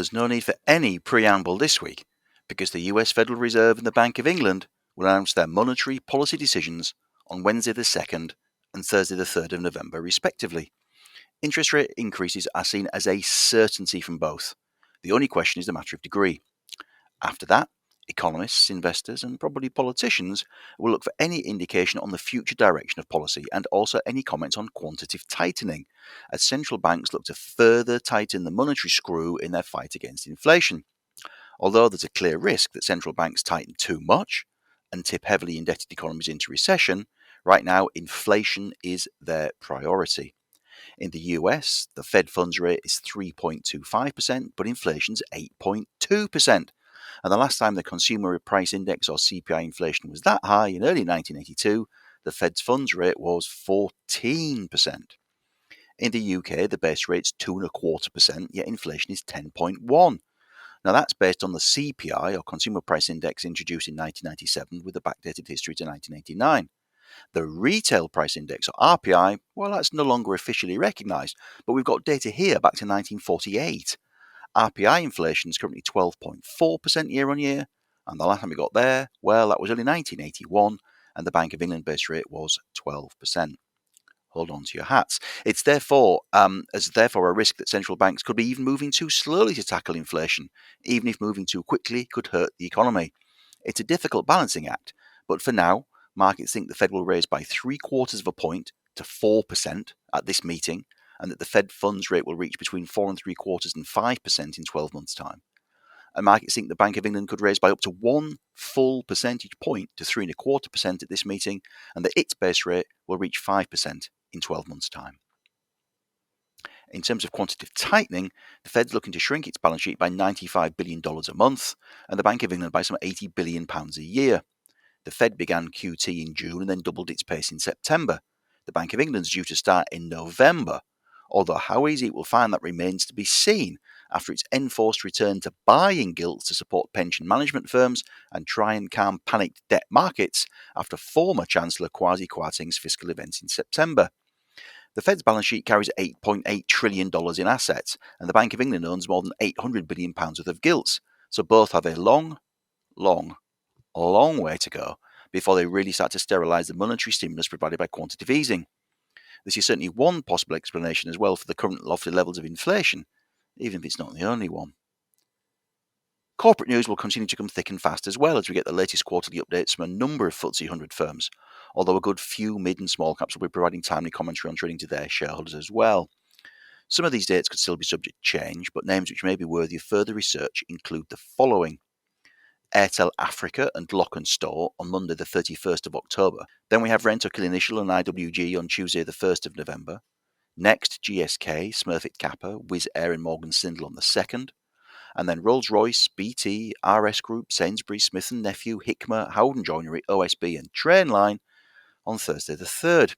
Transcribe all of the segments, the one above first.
There's no need for any preamble this week because the US Federal Reserve and the Bank of England will announce their monetary policy decisions on Wednesday the 2nd and Thursday the 3rd of November, respectively. Interest rate increases are seen as a certainty from both. The only question is the matter of degree. After that, economists, investors, and probably politicians will look for any indication on the future direction of policy and also any comments on quantitative tightening, as central banks look to further tighten the monetary screw in their fight against inflation. Although there's a clear risk that central banks tighten too much and tip heavily indebted economies into recession, right now inflation is their priority. In the US, the Fed funds rate is 3.25%, but inflation's 8.2%. And the last time the Consumer Price Index or CPI inflation was that high in early 1982, the Fed's funds rate was 14%. In the UK, the base rate's 2.25%, yet inflation is 10.1%. Now that's based on the CPI or Consumer Price Index introduced in 1997 with a backdated history to 1989. The Retail Price Index or RPI, well, that's no longer officially recognised, but we've got data here back to 1948. RPI inflation is currently 12.4% year on year, and the last time we got there, well, that was only 1981, and the Bank of England base rate was 12%. Hold on to your hats. It's therefore a risk that central banks could be even moving too slowly to tackle inflation, even if moving too quickly could hurt the economy. It's a difficult balancing act, but for now, markets think the Fed will raise by 0.75 of a point to 4% at this meeting, and that the Fed funds rate will reach between 4.75% and 5% in 12 months' time. And markets think the Bank of England could raise by up to 1 full percentage point to 3.25% at this meeting, and that its base rate will reach 5% in 12 months' time. In terms of quantitative tightening, the Fed's looking to shrink its balance sheet by $95 billion a month, and the Bank of England by some £80 billion a year. The Fed began QT in June and then doubled its pace in September. The Bank of England's due to start in November, although how easy it will find that remains to be seen after its enforced return to buying gilts to support pension management firms and try and calm panicked debt markets after former Chancellor Kwasi Kwarteng's fiscal events in September. The Fed's balance sheet carries $8.8 trillion in assets, and the Bank of England owns more than £800 billion worth of gilts, so both have a long way to go before they really start to sterilise the monetary stimulus provided by quantitative easing. This is certainly one possible explanation as well for the current lofty levels of inflation, even if it's not the only one. Corporate news will continue to come thick and fast as well as we get the latest quarterly updates from a number of FTSE 100 firms, although a good few mid and small caps will be providing timely commentary on trading to their shareholders as well. Some of these dates could still be subject to change, but names which may be worthy of further research include the following: Airtel Africa and Lock and Store on Monday the 31st of October. Then we have Rentokil Initial and IWG on Tuesday the 1st of November. Next, GSK, Smurfit Kappa, Wizz Air and Morgan Stanley on the 2nd. And then Rolls-Royce, BT, RS Group, Sainsbury's, Smith & Nephew, Hikma, Howden Joinery, OSB and Trainline on Thursday the 3rd.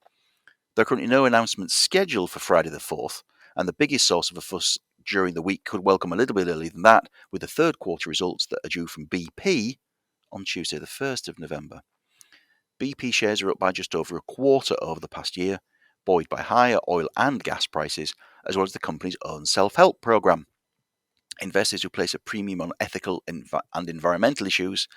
There are currently no announcements scheduled for Friday the 4th, and the biggest source of a fuss during the week could welcome a little bit earlier than that, with the third quarter results that are due from BP on Tuesday the 1st of November. BP shares are up by just over a quarter over the past year, buoyed by higher oil and gas prices, as well as the company's own self-help programme. Investors who place a premium on ethical and environmental issues,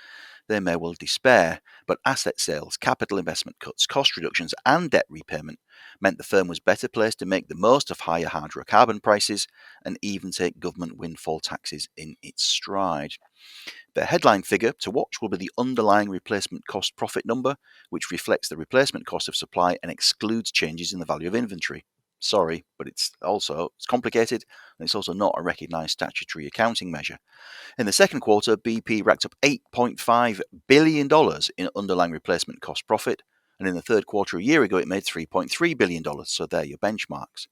they may well despair, but asset sales, capital investment cuts, cost reductions and debt repayment meant the firm was better placed to make the most of higher hydrocarbon prices and even take government windfall taxes in its stride. The headline figure to watch will be the underlying replacement cost profit number, which reflects the replacement cost of supply and excludes changes in the value of inventory. Sorry, but it's complicated, and it's also not a recognised statutory accounting measure. In the second quarter, BP racked up $8.5 billion in underlying replacement cost profit, and in the third quarter a year ago it made $3.3 billion, so they're your benchmarks.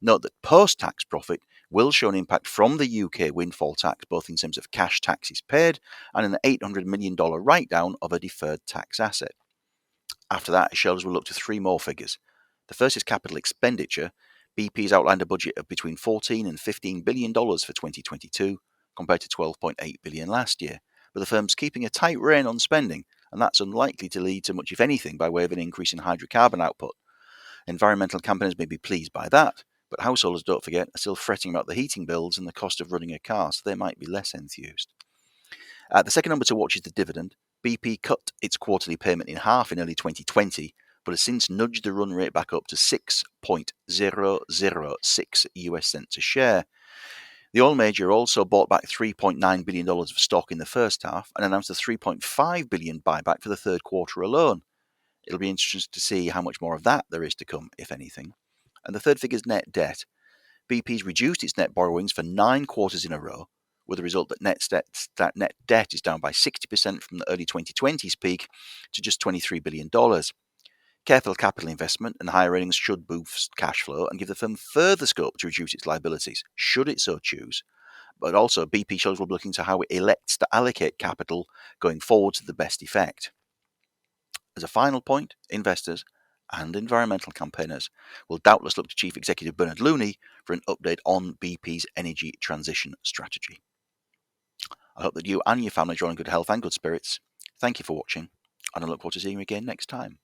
Note that post-tax profit will show an impact from the UK windfall tax, both in terms of cash taxes paid and an $800 million write-down of a deferred tax asset. After that, shareholders will look to three more figures. The first is capital expenditure. BP's outlined a budget of between $14 and $15 billion for 2022, compared to $12.8 billion last year. But the firm's keeping a tight rein on spending, and that's unlikely to lead to much, if anything, by way of an increase in hydrocarbon output. Environmental campaigners may be pleased by that, But householders, don't forget, are still fretting about the heating bills and the cost of running a car, so they might be less enthused. The second number to watch is the dividend. BP cut its quarterly payment in half in early 2020, but has since nudged the run rate back up to 6.006 US cents a share. The oil major also bought back $3.9 billion of stock in the first half and announced a $3.5 billion buyback for the third quarter alone. It'll be interesting to see how much more of that there is to come, if anything. And the third figure is net debt. BP's reduced its net borrowings for 9 quarters in a row, with the result that net debt is down by 60% from the early 2020s peak to just $23 billion. Careful capital investment and higher earnings should boost cash flow and give the firm further scope to reduce its liabilities, should it so choose. But also, BP shows will be looking to how it elects to allocate capital going forward to the best effect. As a final point, investors and environmental campaigners will doubtless look to Chief Executive Bernard Looney for an update on BP's energy transition strategy. I hope that you and your family are in good health and good spirits. Thank you for watching, and I look forward to seeing you again next time.